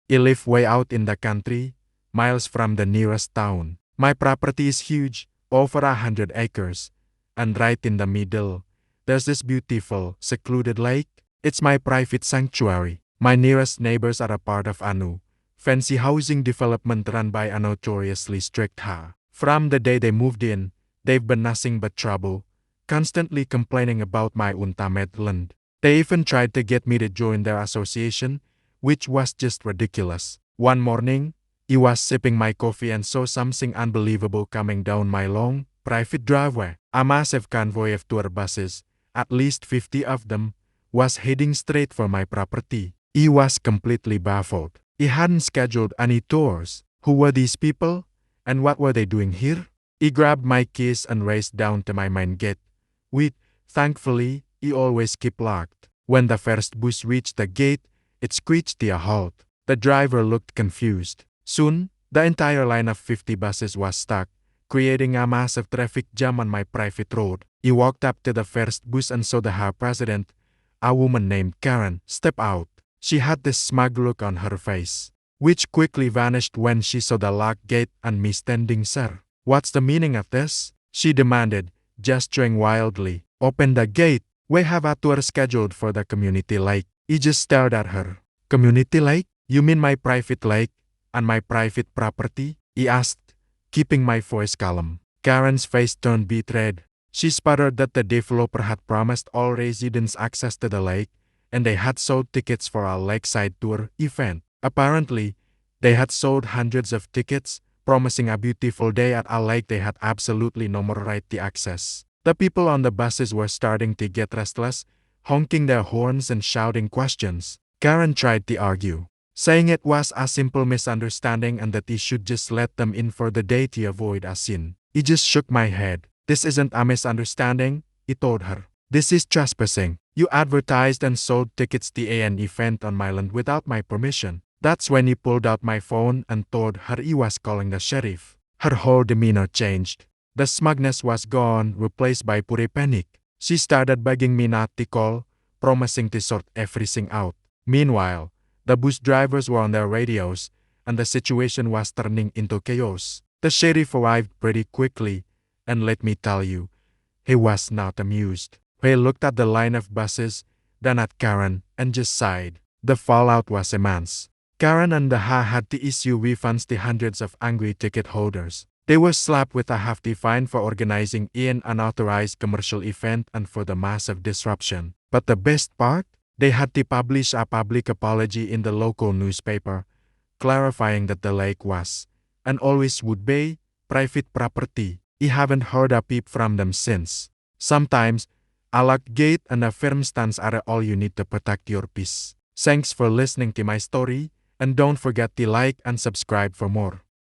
I live way out in the country, miles from the nearest town. My property is huge, over 100 acres. And right in the middle, there's this beautiful, secluded lake. It's my private sanctuary. My nearest neighbors are a part of Anu, fancy housing development run by a notoriously strict HOA. From the day they moved in, they've been nothing but trouble, constantly complaining about my untamed land. They even tried to get me to join their association, which was just ridiculous. One morning, I was sipping my coffee and saw something unbelievable coming down my long, private driveway. A massive convoy of tour buses, at least 50 of them, was heading straight for my property. I was completely baffled. I hadn't scheduled any tours. Who were these people? And what were they doing here? I grabbed my keys and raced down to my main gate, which, thankfully, I always keep locked. When the first bus reached the gate, it screeched to a halt. The driver looked confused. Soon, the entire line of 50 buses was stuck, creating a massive traffic jam on my private road. I walked up to the first bus and saw the HOA president, a woman named Karen, step out. She had this smug look on her face, which quickly vanished when she saw the locked gate and me standing there. "What's the meaning of this?" she demanded, gesturing wildly. "Open the gate. We have a tour scheduled for the community lake." I just stared at her. "Community lake? You mean my private lake and my private property?" I asked, keeping my voice calm. Karen's face turned beet red. She sputtered that the developer had promised all residents access to the lake, and they had sold tickets for a lakeside tour event. Apparently, they had sold hundreds of tickets, promising a beautiful day at a lake they had absolutely no more right to access. The people on the buses were starting to get restless, honking their horns and shouting questions. Karen tried to argue, saying it was a simple misunderstanding and that he should just let them in for the day to avoid a scene. I just shook my head. "This isn't a misunderstanding," I told her. "This is trespassing. You advertised and sold tickets to an event on my land without my permission." That's when he pulled out my phone and told her he was calling the sheriff. Her whole demeanor changed. The smugness was gone, replaced by pure panic. She started begging me not to call, promising to sort everything out. Meanwhile, the bus drivers were on their radios, and the situation was turning into chaos. The sheriff arrived pretty quickly, and let me tell you, he was not amused. He looked at the line of buses, then at Karen, and just sighed. The fallout was immense. Karen and the HOA had to issue refunds to hundreds of angry ticket holders. They were slapped with a hefty fine for organizing an unauthorized commercial event and for the massive disruption. But the best part? They had to publish a public apology in the local newspaper, clarifying that the lake was, and always would be, private property. I haven't heard a peep from them since. Sometimes, a locked gate and a firm stance are all you need to protect your peace. Thanks for listening to my story, and don't forget to like and subscribe for more.